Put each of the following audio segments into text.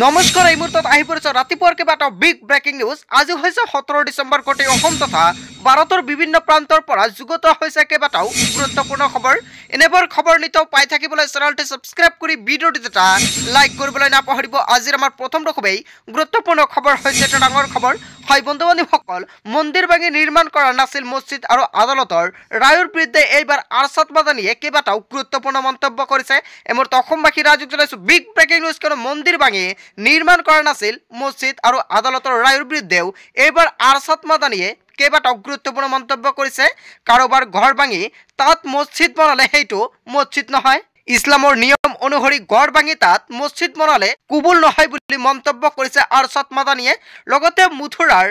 নমস্কাৰ এই মুহূৰ্তত আহি পৰিছে ৰাতিপুৱাৰ কেইবাটাও বিগ ব্ৰেকিং নিউজ। আজি হৈছে 17 ডিচেম্বৰ। গোটেই অসম তথা ভাৰতৰ বিভিন্ন প্ৰান্তৰ পৰা যুগুত হৈছে কেইবাটাও গুৰুত্বপূৰ্ণ খবৰ। এনেবোৰ খবৰ নিতৌ পাই থাকিবলৈ চেনেলটি সাবস্ক্ৰাইব কৰি ভিডিঅ'টো এটা লাইক কৰিবলৈ নাপাহৰিব। আজিৰ আমাৰ প্ৰথমটো খুবেই গুৰুত্বপূৰ্ণ খবৰ হৈছে এটা ডাঙৰ খবৰ। হয় বন্ধু-বান্ধৱীসকল, মন্দিৰ ভাঙি নিৰ্মাণ কৰা নাছিল মছজিদ আৰু আদালতৰ ৰায়ৰ বিৰুদ্ধে এইবাৰ আৰছাদ মাদানীয়ে কেইবাটাও গুৰুত্বপূৰ্ণ মন্তব্য কৰিছে। এমূৰ্ত অসমবাসী ৰাজ্যক জনাইছো বিগ ব্ৰেকিং নিউজ। কিয়নো মন্দিৰ ভাঙি নিৰ্মাণ কৰা নাছিল মছজিদ আৰু আদালতৰ ৰায়ৰ বিৰুদ্ধেও এইবাৰ আৰছাদ মাদানীয়ে কেইবাটাও গুৰুত্বপূৰ্ণ মন্তব্য কৰিছে। কাৰোবাৰ ঘৰ ভাঙি তাত মছজিদ বনালে সেইটো মছজিদ নহয়। ইছলামৰ নিয়ম অনুসৰি ঘৰ ভাঙি তাত মছজিদ বনালে কুবুল নহয় বুলি মন্তব্য কৰিছে আৰছাদ মাদানীয়ে। লগতে মুথুৰাৰ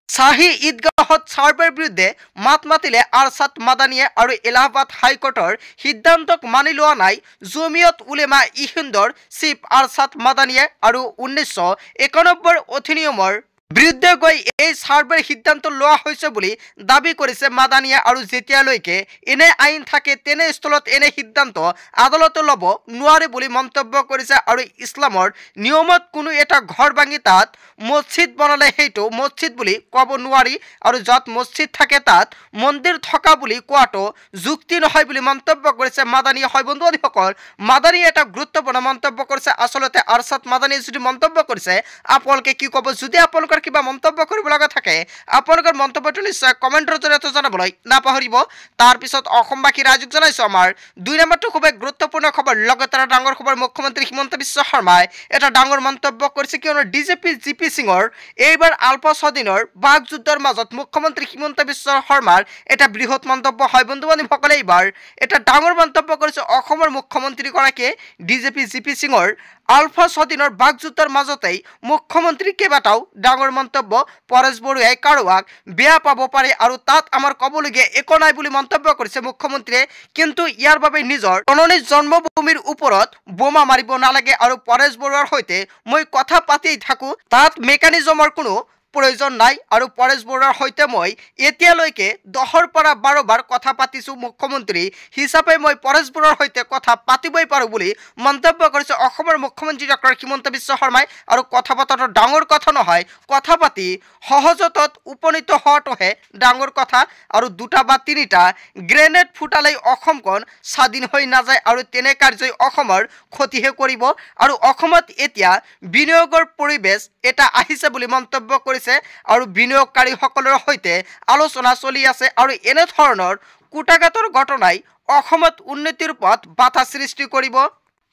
শাহী ঈদগাহত চাৰ্ভেৰ বিৰুদ্ধে মাত মাতিলে আৰছাদ মাদানীয়ে আৰু এলাহাবাদ হাইকোৰ্টৰ সিদ্ধান্তক মানি লোৱা নাই জমিয়ত উলেমা ই হিন্দৰ চিফ আৰছাদ মাদানীয়ে আৰু 1991 অধিনিয়মৰ বিৰুদ্ধে গৈ এই চাৰ্ভেৰ সিদ্ধান্ত লোৱা হৈছে বুলি দাবী কৰিছে মাদানীয়ে। আৰু যেতিয়ালৈকে এনে আইন থাকে তেনে স্থলত এনে সিদ্ধান্ত আদালতে ল'ব নোৱাৰে বুলি মন্তব্য কৰিছে। আৰু ইছলামৰ নিয়মত কোনো এটা ঘৰ ভাঙি তাত মছজিদ বনালে সেইটো মছজিদ বুলি ক'ব নোৱাৰি আৰু য'ত মছজিদ থাকে তাত মন্দিৰ থকা বুলি কোৱাটো যুক্তি নহয় বুলি মন্তব্য কৰিছে মাদানীয়ে। হয় বন্ধু-বান্ধৱীসকল, মাদানীয়ে এটা গুৰুত্বপূৰ্ণ মন্তব্য কৰিছে। আচলতে আৰছাদ মাদানীয়ে যদি মন্তব্য কৰিছে আপোনালোকে কি ক'ব? যদি আপোনালোকৰ কিবা মন্তব্য কৰিব লগা থাকে আপোনালোকৰ মন্তব্যটো নিশ্চয় কমেণ্টৰ জৰিয়তে জনাবলৈ নাপাহৰিব। তাৰপিছত অসমবাসী ৰাজ্যক জনাইছো আমাৰ 2 নম্বৰটো খুবেই গুৰুত্বপূৰ্ণ খবৰ। লগতে এটা ডাঙৰ খবৰ, মুখ্যমন্ত্ৰী হিমন্ত বিশ্ব শৰ্মাই এটা ডাঙৰ মন্তব্য কৰিছে। কিয়নো ডিজিপি জিপি সিঙৰ এইবাৰ আলপস্বাধীনৰ বাঘ যুদ্ধৰ মাজত মুখ্যমন্ত্ৰী হিমন্ত বিশ্ব শৰ্মাৰ এটা বৃহৎ মন্তব্য। হয় বন্ধু-বান্ধৱীসকলে এইবাৰ এটা ডাঙৰ মন্তব্য কৰিছে অসমৰ মুখ্যমন্ত্ৰীগৰাকীয়ে। ডিজিপি জিপি সিঙৰ আলফা স্বাধীনৰ বাঘ যুদ্ধৰ মাজতেই মুখ্যমন্ত্ৰী কেইবাটাও ডাঙৰ মন্তব্য। পৰেশ বৰুৱাই কাৰোবাক বেয়া পাব পাৰে আৰু তাত আমাৰ ক'বলগীয়া একো নাই বুলি মন্তব্য কৰিছে মুখ্যমন্ত্ৰীয়ে। কিন্তু ইয়াৰ বাবে নিজৰ জননী জন্মভূমিৰ ওপৰত বোমা মাৰিব নালাগে আৰু পৰেশ বৰুৱাৰ সৈতে মই কথা পাতিয়েই থাকোঁ, তাত মেকানিজমৰ কোনো প্ৰয়োজন নাই। আৰু পৰেশ বৰুৱাৰ সৈতে মই এতিয়ালৈকে 10ৰ পৰা 12 বাৰ কথা পাতিছোঁ। মুখ্যমন্ত্ৰী হিচাপে মই পৰেশ বৰুৱাৰ সৈতে কথা পাতিবই পাৰোঁ বুলি মন্তব্য কৰিছে অসমৰ মুখ্যমন্ত্ৰী ডক্টৰ হিমন্ত বিশ্ব শৰ্মাই। আৰু কথা পতাটো ডাঙৰ কথা নহয়, কথা পাতি সহজতত উপনীত হোৱাটোহে ডাঙৰ কথা। আৰু 2টা বা 3টা গ্ৰেনেড ফুটালেই অসমখন স্বাধীন হৈ নাযায় আৰু তেনে কাৰ্যই অসমৰ ক্ষতিহে কৰিব। আৰু অসমত এতিয়া বিনিয়োগৰ পৰিৱেশ এটা আহিছে বুলি মন্তব্য কৰিছে আৰু বিনিয়োগকাৰীসকলৰ সৈতে আলোচনা চলি আছে। আৰু এনেধৰণৰ কুটাঘাতৰ ঘটনাই অসমত উন্নতিৰ পথ বাধা সৃষ্টি কৰিব।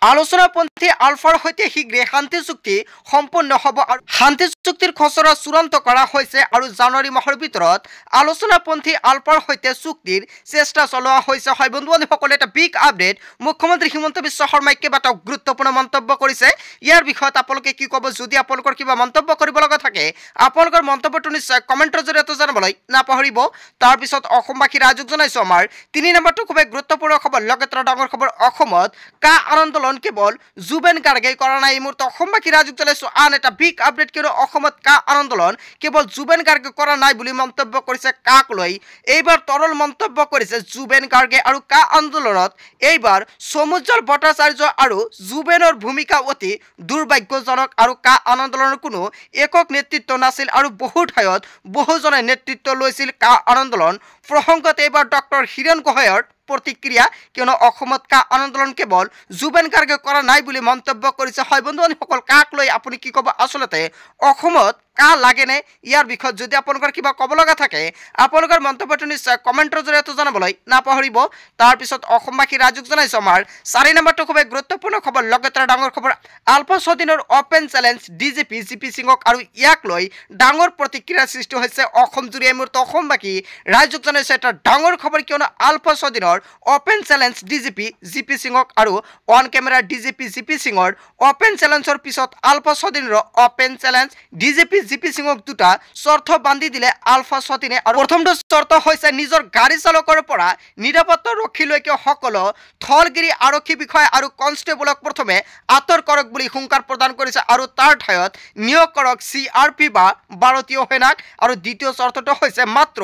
আলোচনাপন্থী আলফাৰ সৈতে শীঘ্ৰে শান্তি চুক্তি সম্পূৰ্ণ হ'ব আৰু শান্তি চুক্তিৰ খচৰা চূড়ান্ত কৰা হৈছে। আৰু জানুৱাৰী মাহৰ ভিতৰত আলোচনাপন্থী আলফাৰ সৈতে চুক্তিৰ চেষ্টা চলোৱা হৈছে। হয় বন্ধু-বান্ধৱীসকলে এটা বিগ আপডেট। মুখ্যমন্ত্ৰী হিমন্ত বিশ্ব শৰ্মাই কেইবাটাও গুৰুত্বপূৰ্ণ মন্তব্য কৰিছে। ইয়াৰ বিষয়ত আপোনালোকে কি ক'ব? যদি আপোনালোকৰ কিবা মন্তব্য কৰিব লগা থাকে আপোনালোকৰ মন্তব্যটো নিশ্চয় কমেণ্টৰ জৰিয়তে জনাবলৈ নাপাহৰিব। তাৰপিছত অসমবাসী ৰাজ্যক জনাইছো আমাৰ 3 নম্বৰটো খুবেই গুৰুত্বপূৰ্ণ খবৰ। লগতে ডাঙৰ খবৰ, অসমত কা আন্দোলন কেৱল জুবেন গাৰ্গে কৰা নাই। এই মুহূৰ্তে অসমবাসী ৰাজ্যক জনাইছো আন এটা বিগ আপডেট। কিয়নো অসমত কা আন্দোলন কেৱল জুবেন গাৰ্গে কৰা নাই বুলি মন্তব্য কৰিছে কাক লৈ এইবাৰ তৰল মন্তব্য কৰিছে জুবেন গাৰ্গে। আৰু কা আন্দোলনত এইবাৰ সমুজ্জ্বল ভট্টাচাৰ্য আৰু জুবেনৰ ভূমিকা অতি দুৰ্ভাগ্যজনক। আৰু কা আন্দোলনৰ কোনো একক নেতৃত্ব নাছিল আৰু বহু ঠাইত বহুজনে নেতৃত্ব লৈছিল কা আন্দোলন প্ৰসংগত এইবাৰ ডক্টৰ হীৰেণ গোহাঁইৰ প্ৰতিক্ৰিয়া। কিয়নো অসমত কা আন্দোলন কেৱল জুবেন গাৰ্গে কৰা নাই বুলি মন্তব্য কৰিছে। হয় বন্ধু-বান্ধৱীসকল, কাক লৈ আপুনি কি ক'ব? আচলতে অসমত কা লাগেনে? ইয়াৰ বিষয়ত যদি আপোনালোকৰ কিবা ক'ব লগা থাকে আপোনালোকৰ মন্তব্যটো নিশ্চয় কমেণ্টৰ জৰিয়তে জনাবলৈ নাপাহৰিব। তাৰপিছত অসমবাসী ৰাজ্যক জনাইছো আমাৰ 4 নম্বৰটো খুবেই গুৰুত্বপূৰ্ণ খবৰ। লগতে ডাঙৰ খবৰ, আলফা স্বাধীনৰ অপেন চেলেঞ্জ ডিজিপি জিপি সিঙক আৰু ইয়াক লৈ ডাঙৰ প্ৰতিক্ৰিয়াৰ সৃষ্টি হৈছে অসম জুৰি। এই মুহূৰ্তে অসমবাসী ৰাজ্যক জনাইছে এটা ডাঙৰ খবৰ। কিয়নো আলফা স্বাধীনৰ অপেন চেলেঞ্জ ডিজিপি জিপি সিঙক আৰু অন কেমেৰা ডিজিপি জিপি সিঙৰ অপেন চেলেঞ্জৰ পিছত আলফা স্বাধীনৰ অপেন চেলেঞ্জ ডিজিপি জিপি সিঙক দুটা শৰ্ত বান্ধি দিলে আলফা সতীনে আৰু প্ৰথমটো শৰ্ত হৈছে নিজৰ গাড়ী চালকৰ পৰা নিৰাপত্তা ৰক্ষীলৈকে সকলো থলগিৰি আৰক্ষী বিষয়া আৰু কনষ্টেবলক প্ৰথমে আঁতৰ কৰক বুলি হুংকাৰ প্ৰদান কৰিছে আৰু তাৰ ঠাইত নিয়োগ কৰক CRP বা ভাৰতীয় সেনাক আৰু দ্বিতীয় শৰ্তটো হৈছে মাত্ৰ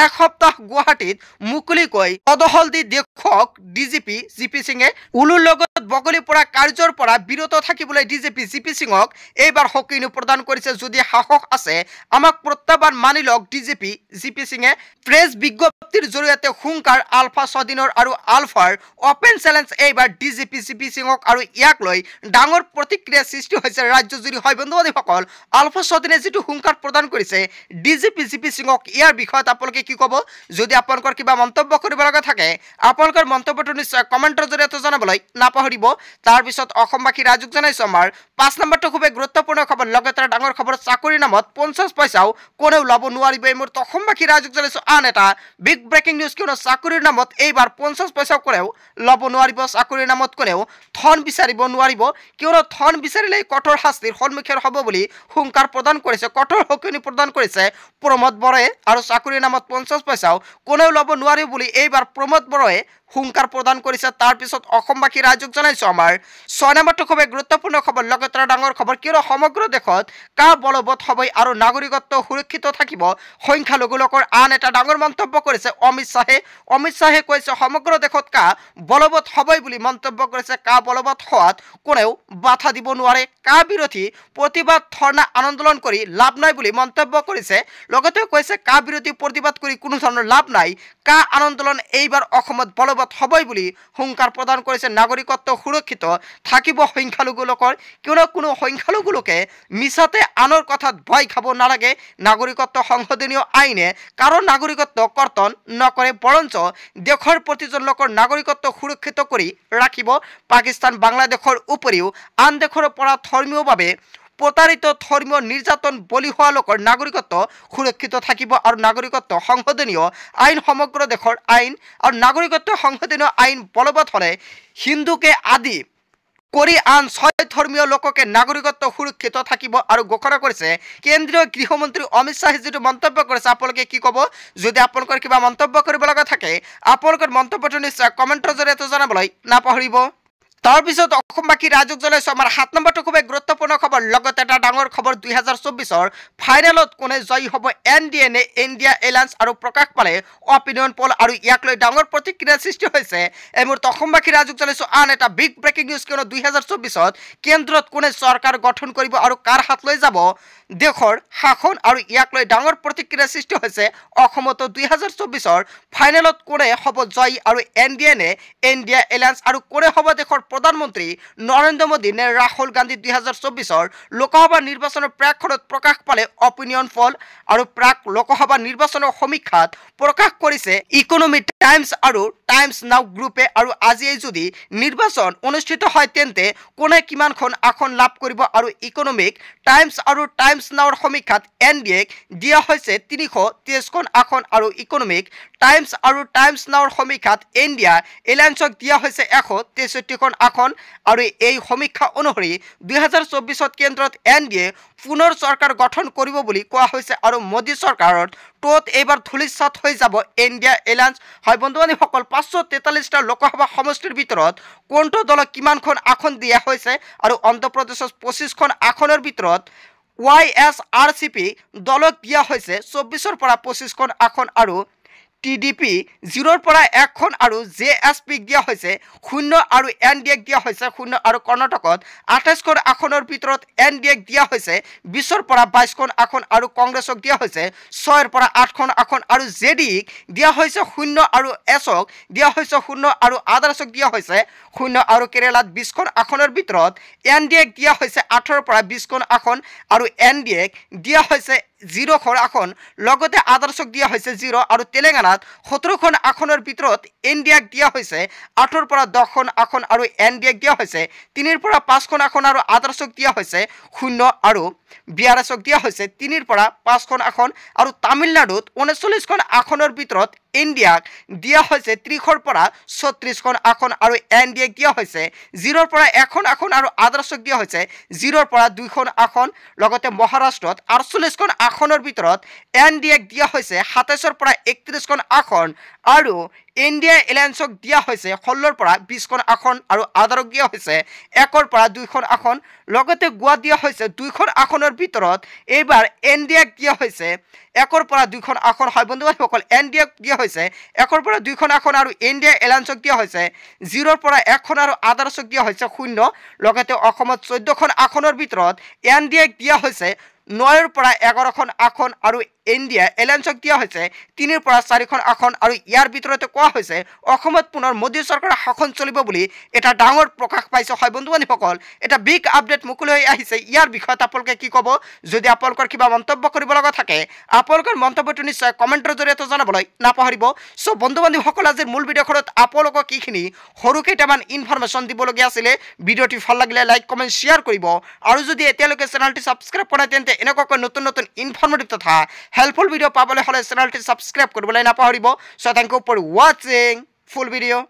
এক সপ্তাহ গুৱাহাটীত মুকলিকৈ পদহল দি দেখুৱাওক ডিজিপি জিপি সিঙে উলুৰ লগত বগলী পৰা কাৰ্যৰ পৰা বিৰত থাকিবলৈ ডিজিপি জিপি সিঙক এইবাৰ সকীনো প্ৰদান কৰিছে যদি সাহস আছে আমাক প্ৰত্যাহ্বান মানি লওক ডিজিপি জিপি সিঙে প্ৰেছ বিজ্ঞপ্তিৰ জৰিয়তে হুংকাৰ আলফা স্বাধীনৰ আৰু আলফাৰ অপেন চেলেঞ্জ এইবাৰ ডিজিপি জিপি সিঙক আৰু ইয়াক লৈ ডাঙৰ প্ৰতিক্ৰিয়া সৃষ্টি হৈছে ৰাজ্যজুৰি হয় বন্ধুবান্ধৱীসকল আলফা স্বাধীনে যিটো হুংকাৰ প্ৰদান কৰিছে ডিজিপি জিপি সিঙক ইয়াৰ বিষয়ত আপোনালোকে কি ক'ব যদি আপোনালোকৰ কিবা মন্তব্য কৰিব লগা থাকে আপোনালোকৰ মন্তব্যটো নিশ্চয় কমেণ্টৰ জৰিয়তে জনাবলৈ নাপাহৰিব তাৰপিছত অসমবাসী ৰাজুক জনাইছো আমাৰ 5 নম্বৰটো খুবেই গুৰুত্বপূৰ্ণ খবৰ লগতে ডাঙৰ খবৰ চাকৰিৰ নামত 50 পইচাও কোনেও ল'ব নোৱাৰিব এই মুহূৰ্তত অসমবাসী ৰাজুক জনাইছো আন এটা বিগ ব্ৰেকিং নিউজ কিয়নো চাকৰিৰ নামত এইবাৰ 50 পইচাও কোনেও ল'ব নোৱাৰিব চাকৰিৰ নামত কোনেও ধন বিচাৰিব নোৱাৰিব কিয়নো ধন বিচাৰিলে কঠোৰ শাস্তিৰ সন্মুখীন হ'ব বুলি হুংকাৰ প্ৰদান কৰিছে কঠোৰ সকীনি প্ৰদান কৰিছে প্ৰমোদ বৰাই আৰু চাকৰিৰ নামত 50 পইচাও কোনেও ল'ব নোৱাৰিব বুলি এইবাৰ প্ৰমোদ বৰাই হুংকাৰ প্ৰদান কৰিছে তাৰপিছত অসমবাসী ৰাজ্যক জনাইছো আমাৰ 6 নম্বৰটো খুবেই গুৰুত্বপূৰ্ণ খবৰ লগতে ডাঙৰ খবৰ কিয়নো সমগ্ৰ দেশত কা বলবৎ হ'ব আৰু নাগৰিকত্ব সুৰক্ষিত থাকিব সংখ্যালঘু লোকৰ আন এটা ডাঙৰ মন্তব্য কৰিছে অমিত শাহে কৈছে সমগ্ৰ দেশত কা বলবৎ হ'ব বুলি মন্তব্য কৰিছে কা বলবৎ হোৱাত কোনেও বাধা দিব নোৱাৰে কা বিৰোধী প্ৰতিবাদ ধৰ্ণা আন্দোলন কৰি লাভ নাই বুলি মন্তব্য কৰিছে লগতে কৈছে কা বিৰোধী প্ৰতিবাদ কৰি কোনো ধৰণৰ লাভ নাই কা আন্দোলন এইবাৰ অসমত বলবৎ হ'বই বুলি হুংকাৰ প্ৰদান কৰিছে নাগৰিকত্ব সুৰক্ষিত থাকিব সংখ্যালঘু লোকৰ কিয়নো কোনো সংখ্যালঘু লোকে মিছাতে আনৰ কথাত ভয় খাব নালাগে নাগৰিকত্ব সংশোধনীয় আইনে কাৰো নাগৰিকত্ব কৰ্তন নকৰে বৰঞ্চ দেশৰ প্ৰতিজন লোকৰ নাগৰিকত্ব সুৰক্ষিত কৰি ৰাখিব পাকিস্তান বাংলাদেশৰ উপৰিও আন দেশৰ পৰা ধৰ্মীয়ভাৱে প্ৰতাৰিত ধৰ্মীয় নিৰ্যাতন বলি হোৱা লোকৰ নাগৰিকত্ব সুৰক্ষিত থাকিব আৰু নাগৰিকত্ব সংশোধনীয় আইন সমগ্ৰ দেশৰ আইন আৰু নাগৰিকত্ব সংশোধনীয় আইন বলবৎ হ'লে হিন্দুকে আদি কৰি আন 6 ধৰ্মীয় লোককে নাগৰিকত্ব সুৰক্ষিত থাকিব আৰু ঘোষণা কৰিছে কেন্দ্ৰীয় গৃহমন্ত্ৰী অমিত শাহে যেটো মন্তব্য কৰিছে আপোনালোকে কি ক'ব যদি আপোনালোকৰ কিবা মন্তব্য কৰিব লগা থাকে আপোনালোকৰ মন্তব্যটো নিশ্চয় কমেণ্টৰ জৰিয়তে জনাবলৈ নাপাহৰিব তাৰপিছত অসমবাসী ৰাজুক জনাইছো আমাৰ 7 নম্বৰটো খুবেই গুৰুত্বপূৰ্ণ খবৰ লগতে এটা ডাঙৰ খবৰ 2024ৰ ফাইনেলত কোনে জয়ী হ'ব এনডিএ ইণ্ডিয়া এলায়েন্স আৰু প্ৰকাশ পালে অপিনিয়ন পল আৰু ইয়াক লৈ ডাঙৰ প্ৰতিক্ৰিয়া সৃষ্টি হৈছে এই মুহূৰ্তত অসমবাসী ৰাজুক জনাইছো আন এটা বিগ ব্ৰেকিং নিউজ কিয়নো 2024ত কেন্দ্ৰত কোনে চৰকাৰ গঠন কৰিব আৰু কাৰ হাত লৈ যাব দেশৰ শাসন আৰু ইয়াক লৈ ডাঙৰ প্ৰতিক্ৰিয়া সৃষ্টি হৈছে অসমত 2024ৰ ফাইনেলত কোনে হ'ব জয়ী আৰু এনডিএ ইণ্ডিয়া এলায়েন্স আৰু কোনে হ'ব দেশৰ প্ৰধানমন্ত্ৰী নৰেন্দ্ৰ মোদী নে ৰাহুল গান্ধী 2024ৰ লোকসভা নিৰ্বাচনৰ প্ৰেক্ষাপটত প্ৰকাশ পালে অপিনিয়ন পল আৰু প্ৰাক লোকসভা নিৰ্বাচনৰ সমীক্ষাত প্ৰকাশ কৰিছে ইকনমি টাইমছ আৰু টাইমছ নাও গ্ৰুপে আৰু আজি যদি নিৰ্বাচন অনুষ্ঠিত হয় তেন্তে কোনে কিমানখন আসন লাভ কৰিব আৰু ইকনমিক টাইমছ আৰু টাইমছ নাওৰ সমীক্ষাত এনডিএক দিয়া হৈছে 323খন আসন আৰু ইকনমিক টাইমছ আৰু টাইমছ নাওৰ সমীক্ষাত ইণ্ডিয়া এলায়েন্সক দিয়া হৈছে 163খন আসন আৰু এই সমীক্ষা অনুসৰি 2024ত কেন্দ্ৰত এনডিএ পুনৰ চৰকাৰ গঠন কৰিব বুলি কোৱা হৈছে আৰু মোদী চৰকাৰৰ টোত এইবাৰ ধুলিসাৎ হৈ যাব ইণ্ডিয়া এলায়েন্স হয় বন্ধুবান্ধৱীসকল 543টা লোকসভা সমষ্টিৰ ভিতৰত কোনটো দলক কিমানখন আসন দিয়া হৈছে আৰু অন্ধ্ৰপ্ৰদেশত 25খন আসনৰ ভিতৰত YSRCP দলক দিয়া হৈছে 24ৰ পৰা 25খন আসন আৰু টিডিপি 0ৰ পৰা 1খন আৰু জেএছপিক দিয়া হৈছে 0 আৰু এনডিএক দিয়া হৈছে 0 আৰু কৰ্ণাটকত 28খন আসনৰ ভিতৰত এনডিএক দিয়া হৈছে 20ৰ পৰা 22খন আসন আৰু কংগ্ৰেছক দিয়া হৈছে 6ৰ পৰা 8খন আসন আৰু জেডিক দিয়া হৈছে 0 আৰু এছক দিয়া হৈছে 0 আৰু আদাৰ্ছক দিয়া হৈছে 0 আৰু কেৰালাত 20খন আসনৰ ভিতৰত এনডিএক দিয়া হৈছে 8ৰ পৰা 20খন আসন আৰু এনডিএক দিয়া হৈছে 0খন আসন লগতে আদাৰ্ছক দিয়া হৈছে 0 আৰু তেলেঙ্গানাত 17খন আসনৰ ভিতৰত ইণ্ডিয়াক দিয়া হৈছে 8ৰ পৰা 10খন আসন আৰু এনডিএক দিয়া হৈছে 3ৰ পৰা 5খন আসন আৰু আদাৰ্ছক দিয়া হৈছে 0 আৰু BRSক দিয়া হৈছে 3ৰ পৰা 5খন আসন আৰু তামিলনাডুত 39খন আসনৰ ভিতৰত ইণ্ডিয়াক দিয়া হৈছে 30ৰ পৰা 36খন আসন আৰু NDAক দিয়া হৈছে 0ৰ পৰা 1খন আসন আৰু আদৰ্শক দিয়া হৈছে 0ৰ পৰা 2খন আসন লগতে মহাৰাষ্ট্ৰত 48খন আসনৰ ভিতৰত NDAক দিয়া হৈছে 27ৰ পৰা 31খন আসন আৰু ইণ্ডিয়া এলায়েন্সক দিয়া হৈছে 16ৰ পৰা 20খন আসন আৰু আদৰক দিয়া হৈছে 1ৰ পৰা 2খন আসন লগতে গোৱা দিয়া হৈছে 2খন আসনৰ ভিতৰত এইবাৰ NDAক দিয়া হৈছে 1ৰ পৰা 2খন আসন হয় বন্ধুসকল NDAক দিয়া হৈছে 1ৰ পৰা 2খন আসন আৰু ইণ্ডিয়া এলায়েন্সক দিয়া হৈছে 0ৰ পৰা 1খন আৰু আদৰ্শক দিয়া হৈছে 0 লগতে অসমত 14খন আসনৰ ভিতৰত NDAক দিয়া হৈছে 9ৰ পৰা 11খন আসন আৰু ইণ্ডিয়া এলায়েন্সক দিয়া হৈছে 3ৰ পৰা 4খন আসন আৰু ইয়াৰ ভিতৰতে কোৱা হৈছে অসমত পুনৰ মোদী চৰকাৰৰ শাসন চলিব বুলি এটা ডাঙৰ প্ৰকাশ পাইছে হয় বন্ধুসকল এটা বিগ আপডেট মুকলি আহিছে ইয়াৰ বিষয়ত আপোনালোকে কি ক'ব যদি আপোনালোকৰ কিবা মন্তব্য কৰিব লগা থাকে আপোনালোকৰ মন্তব্যটো নিশ্চয় কমেন্টৰ জৰিয়তে জনাবলৈ নাপাহৰিব সো বন্ধুসকল আজিৰ মূল ভিডিঅ'খনত আপোনালোকক কিখিনি সৰু কেইটামান ইনফৰমেশ্যন দিবলগীয়া আছিলে ভিডিঅ'টি ভাল লাগিলে লাইক কমেন্ট শ্বেয়াৰ কৰিব আৰু যদি এতিয়ালৈকে চেনেলটি সাবস্ক্ৰাইব কৰা নাই তেন্তে এনেকুৱা নতুন নতুন ইনফৰমেটিভ তথা হেল্পফুল ভিডিঅ' পাবলৈ হলে চেনেলটি সাবস্ক্ৰাইব কৰিবলৈ নাপাহৰিব so thank you for watching full video'